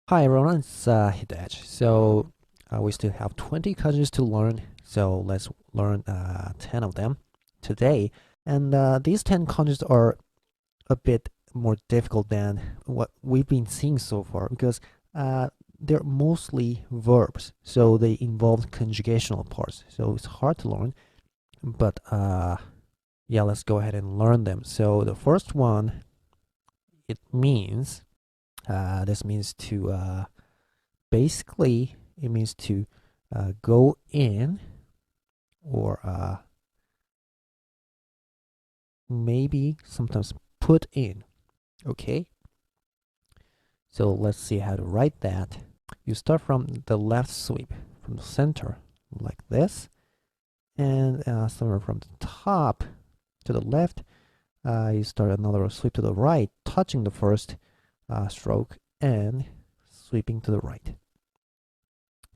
Hi everyone, it's Hidej. We still have 20 kanjis to learn, so let's learn 10 of them today. And these 10 kanjis are a bit more difficult than what we've been seeing so far because they're mostly verbs, so they involve conjugational parts. So it's hard to learn, but yeah, let's go ahead and learn them. So the first one, it means this means to basically it means to go in or maybe sometimes put in. Okay, so let's see how to write that. You start from the left sweep, from the center like this, and somewhere from the top to the left, you start another sweep to the right, touching the first stroke and sweeping to the right.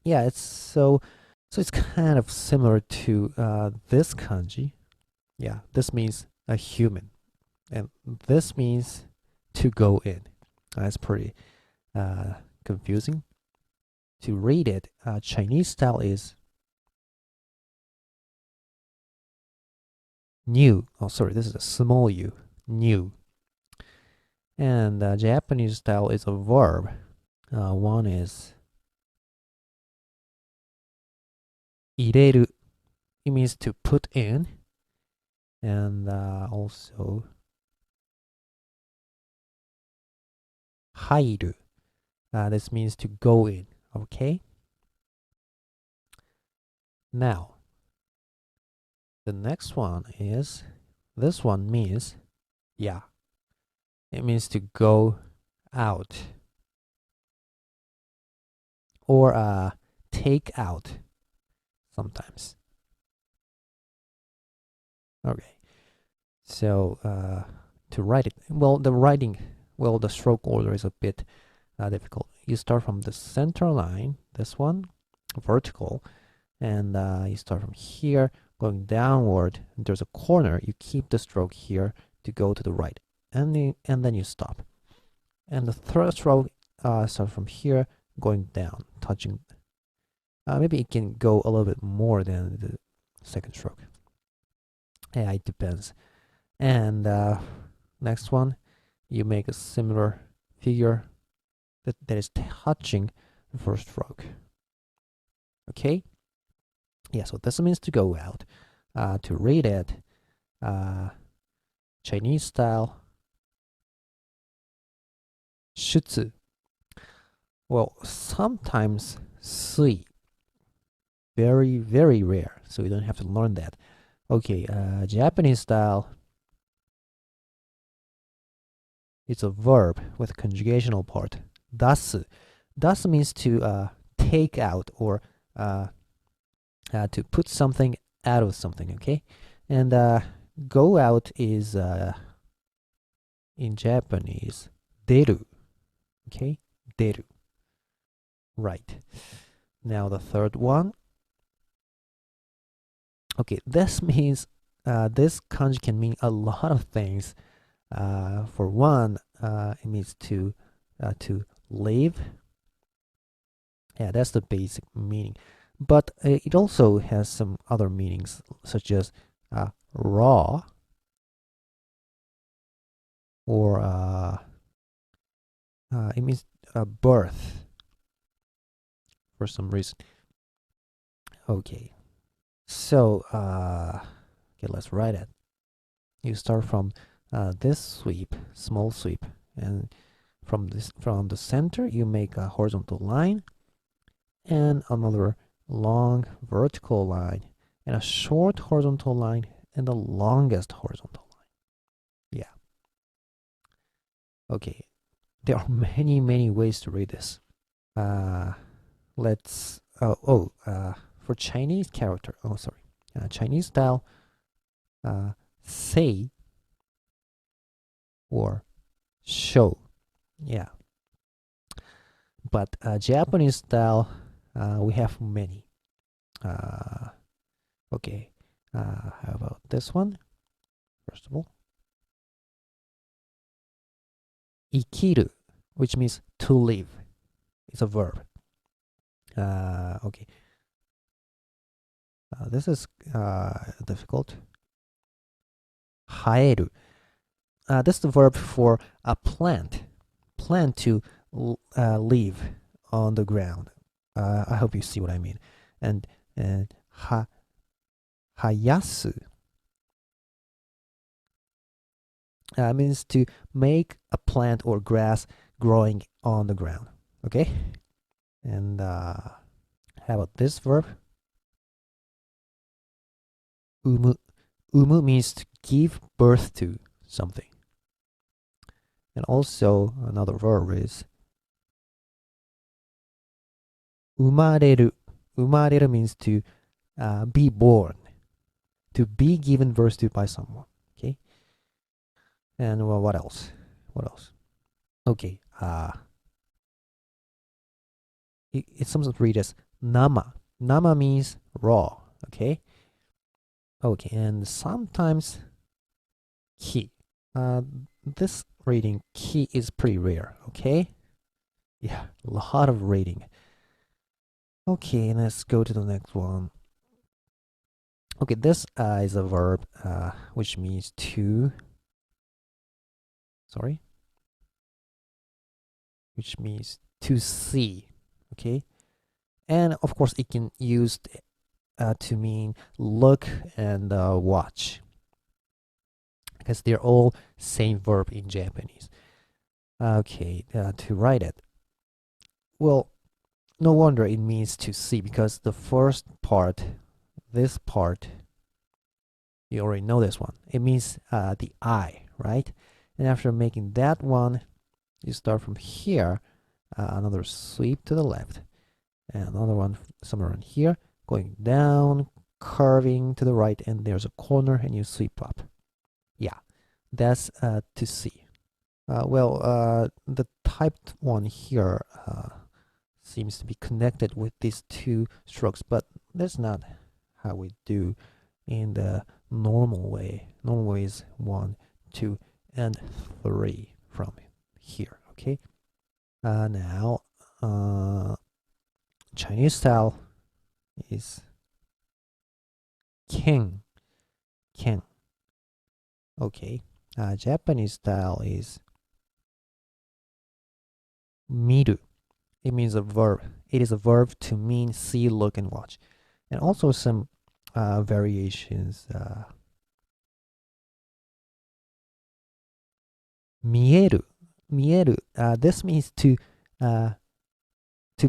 Yeah, so it's kind of similar to this kanji. Yeah, this means a human, and this means to go in. That's pretty confusing. To read it, Chinese style is new. Oh, sorry, this is a small u, new. And Japanese style is a verb. One is 入れる. It means to put in, and also 入る. This means to go in. Okay. Now, the next one is, this one means, yeah, it means to go out or take out sometimes. Okay, so to write it, the stroke order is a bit difficult. You start from the center line, this one, vertical, and you start from here, going downward. There's a corner. You keep the stroke here to go to the right, and then you stop. And the third stroke starts from here, going down, touching. Maybe it can go a little bit more than the second stroke. Yeah, it depends. And next one, you make a similar figure that is touching the first stroke. Okay? Yeah, so this means to go out. To read it, Chinese style, 出. Well, sometimes 水, very, very rare, so you don't have to learn that. Okay, Japanese style, it's a verb with a conjugational part. 出. 出 means to take out or to put something out of something, okay? And go out is in Japanese 出る, okay? 出る. Right. Now the third one. Okay, this means this kanji can mean a lot of things. For one, it means to live. Yeah, that's the basic meaning. But it also has some other meanings, such as raw or it means birth for some reason. Okay, so okay, let's write it. You start from this sweep, small sweep, and from the center you make a horizontal line and another long vertical line and a short horizontal line and the longest horizontal line. Yeah. Okay. There are many ways to read this. Let's for Chinese character. Oh, sorry. Chinese style. Say or show. Yeah. But Japanese style, we have many. Okay. How about this one? First of all, 生きる, which means to live. It's a verb. Okay. This is difficult. 生える. This is the verb for a plant. Plant to live on the ground. I hope you see what I mean. And 生やす means to make a plant or grass growing on the ground. Okay? And how about this verb? 産む. 産む means to give birth to something. And also another verb is 生まれる. 生まれる means to be born, to be given birth to by someone. Okay. And well, what else? What else? Okay. It sometimes read as nama. Nama means raw. Okay. Okay. And sometimes ki. This reading ki is pretty rare. Okay. Yeah, a lot of reading. Okay, let's go to the next one. Okay, this is a verb which means to. Sorry. Which means to see. Okay, and of course it can used to mean look and watch, because they're all same verb in Japanese. Okay, to write it. Well, no wonder it means to see, because the first part, this part, you already know this one. It means the eye, right? And after making that one, you start from here, another sweep to the left, and another one somewhere in here, going down, curving to the right, and there's a corner, and you sweep up. Yeah, that's to see. The typed one here seems to be connected with these two strokes, but that's not how we do in the normal way. Normal way is 1, 2, and 3 from here. Okay. Now, Chinese style is ken. Ken. Okay. Japanese style is miru. It means a verb. It is a verb to mean see, look, and watch. And also some variations. 見える. 見える. This means to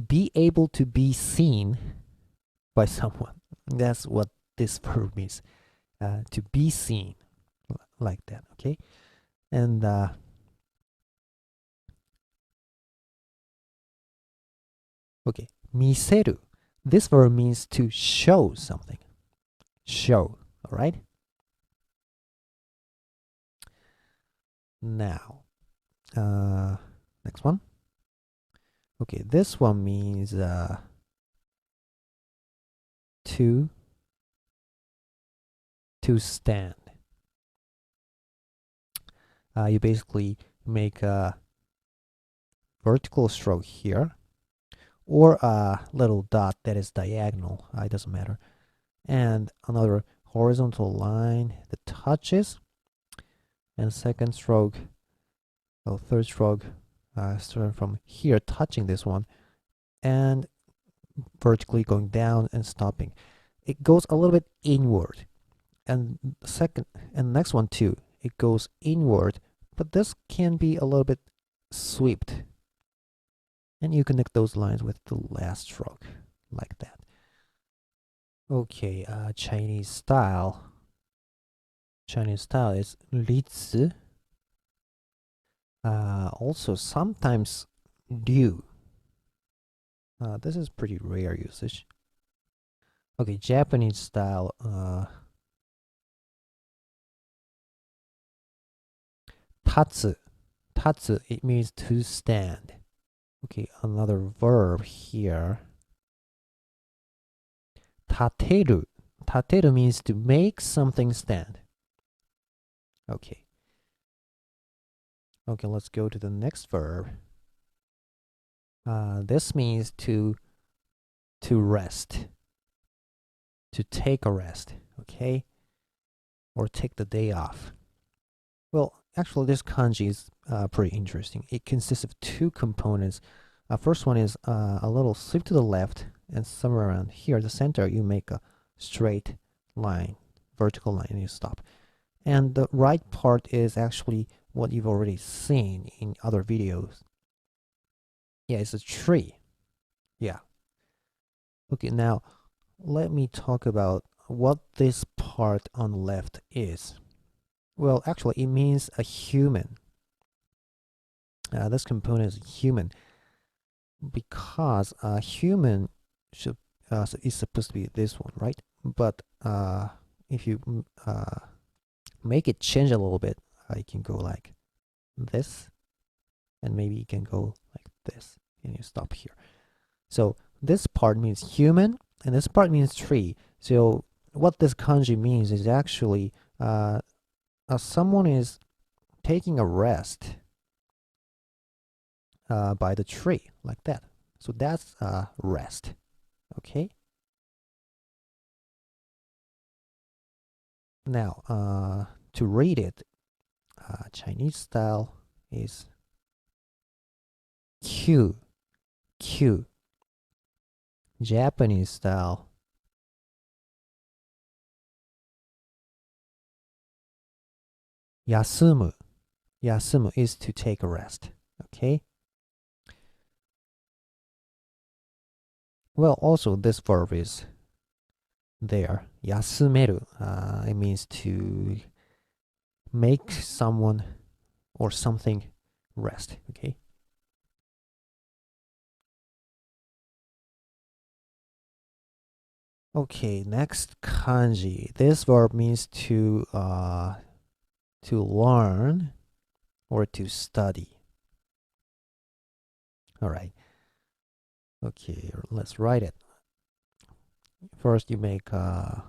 be able to be seen by someone. That's what this verb means. To be seen, like that. Okay. And okay, 見せる. This verb means to show something. Show. All right. Now, next one. Okay, this one means to stand. You basically make a vertical stroke here, or a little dot that is diagonal. It doesn't matter. And another horizontal line that touches. And second stroke, third stroke, starting from here, touching this one, and vertically going down and stopping. It goes a little bit inward. And second and next one too, it goes inward, but this can be a little bit swept. And you connect those lines with the last stroke, like that. Okay, Chinese style. Chinese style is 立子. Also sometimes 流. This is pretty rare usage. Okay, Japanese style. 立つ. 立つ, it means to stand. Okay, another verb here. 立てる. 立てる means to make something stand. Okay. Okay, let's go to the next verb. This means to rest, to take a rest, okay, or take the day off. Well, actually, this kanji is pretty interesting. It consists of two components. First one is a little sweep to the left, and somewhere around here, the center, you make a straight line, vertical line, and you stop. And the right part is actually what you've already seen in other videos. Yeah, it's a tree. Yeah. Okay, now let me talk about what this part on the left is. Well, actually, it means a human. This component is human because a human should is supposed to be this one, right? But if you make it change a little bit, you can go like this, and maybe you can go like this, and you stop here. So this part means human, and this part means tree. So what this kanji means is actually someone is taking a rest by the tree, like that. So that's rest, okay? Now, to read it, Chinese style is Q, Q. Japanese style, Yasumu. Yasumu is to take a rest, okay? Well, also this verb is there, yasumeru. It means to make someone or something rest, okay? Okay, next kanji. This verb means to learn or to study. All right. Okay, let's write it. First, you make a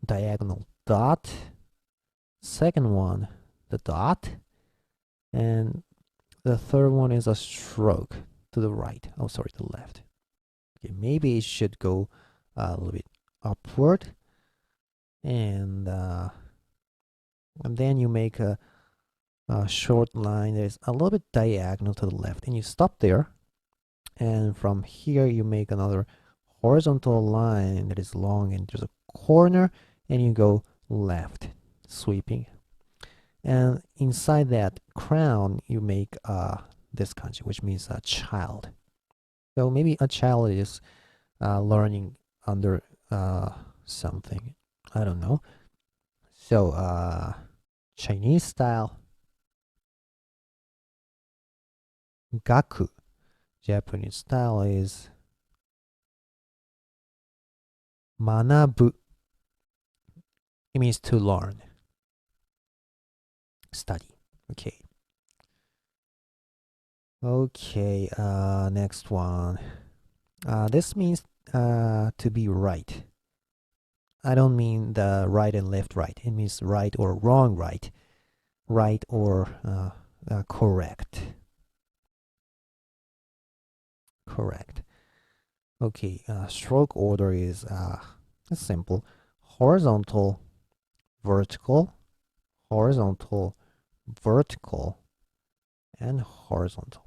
diagonal dot. Second one, the dot, and the third one is a stroke to the right. Oh, sorry, to the left. Okay, maybe it should go a little bit upward, and then you make a short line that is a little bit diagonal to the left, and you stop there. And from here, you make another horizontal line that is long, and there's a corner, and you go left, sweeping. And inside that crown, you make this kanji, which means a child. So maybe a child is learning under something. I don't know. So Chinese style, gaku. Japanese style is manabu. It means to learn, study. Okay. Okay, next one. This means to be right. I don't mean the right and left right. It means right or wrong right. Right or correct. Correct. Okay, stroke order is simple. Horizontal, vertical, horizontal, vertical, and horizontal.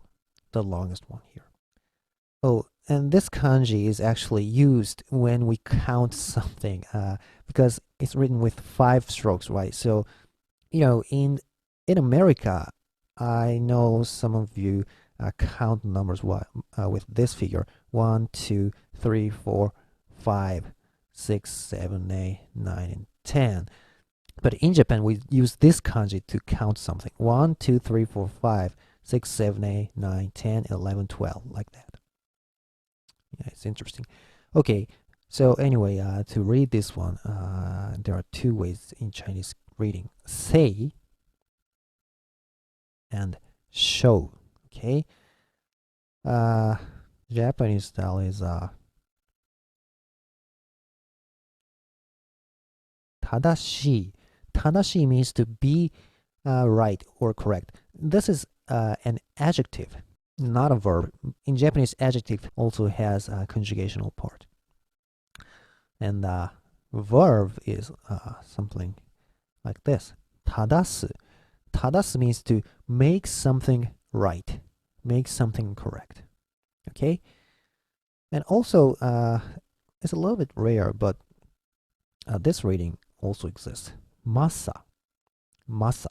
The longest one here. Oh, and this kanji is actually used when we count something because it's written with 5 strokes, right? So, you know, in America, I know some of you count numbers with this figure: 1, 2, 3, 4, 5, 6, 7, 8, 9, and 10. But in Japan, we use this kanji to count something: 1, 2, 3, 4, 5, 6, 7, 8, 9, 10, 11, 12, like that. Yeah, it's interesting. Okay, so anyway, to read this one, there are 2 ways in Chinese reading: say and show. Okay, Japanese style is tadashi. Tadashi means to be right or correct. This is an adjective. not a verb. In Japanese, adjective also has a conjugational part. And verb is something like this. Tadasu. Tadasu means to make something right, make something correct. Okay? And also, it's a little bit rare, but this reading also exists. Masa. Masa.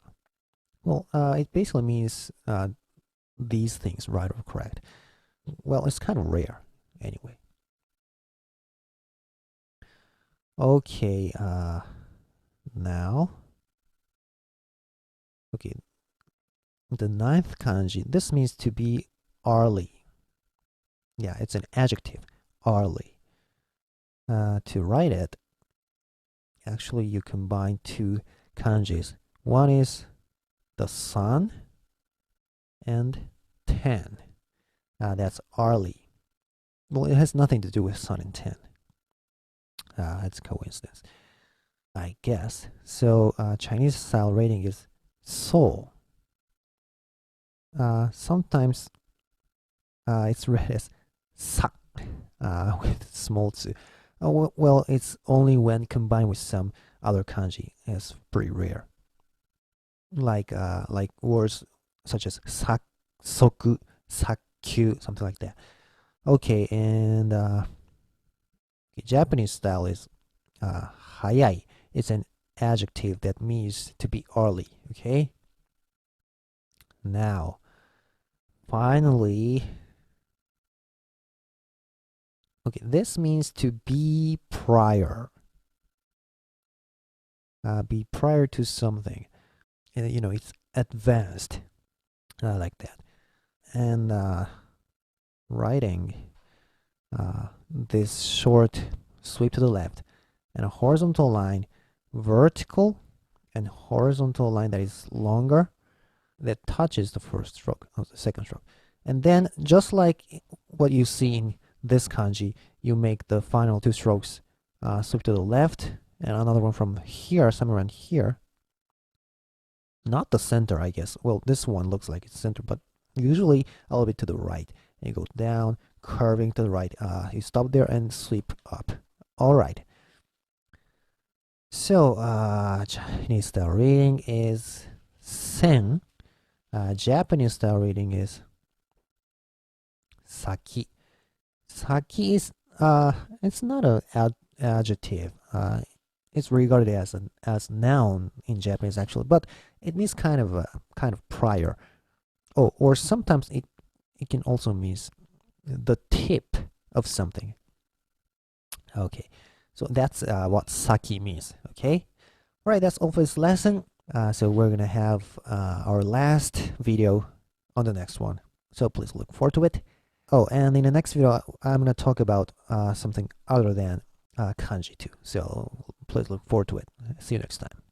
Well, it basically means these things, right or correct. Well, it's kind of rare anyway. Okay, now, okay, the ninth kanji, this means to be early. Yeah, it's an adjective, early. To write it, actually you combine two kanjis. One is the sun and 10. That's early. Well, it has nothing to do with sun and 10. It's coincidence, I guess. So Chinese style rating is so. Sometimes it's read as sa with small tsu. Well, it's only when combined with some other kanji. It's pretty rare. Like words such as sak, soku, sakyu, something like that. Okay, and Japanese style is hayai. It's an adjective that means to be early. Okay. Now, finally, okay, this means to be prior. Be prior to something. You know, it's advanced, like that. And writing this short sweep to the left and a horizontal line, vertical and horizontal line that is longer, that touches the first stroke, or the second stroke. And then, just like what you see in this kanji, you make the final two strokes sweep to the left, and another one from here, somewhere around here. Not the center, I guess. Well, this one looks like it's center, but usually a little bit to the right. And you go down, curving to the right. You stop there and sweep up. All right. So, Chinese style reading is sen. Japanese style reading is saki. Saki is it's not an adjective. It's regarded as noun in Japanese actually, but it means kind of prior. Oh, or sometimes it can also mean the tip of something. Okay, so that's what saki means. Okay, all right, that's all for this lesson. So we're gonna have our last video on the next one. So please look forward to it. Oh, and in the next video, I'm gonna talk about something other than kanji too. So please look forward to it. See you next time.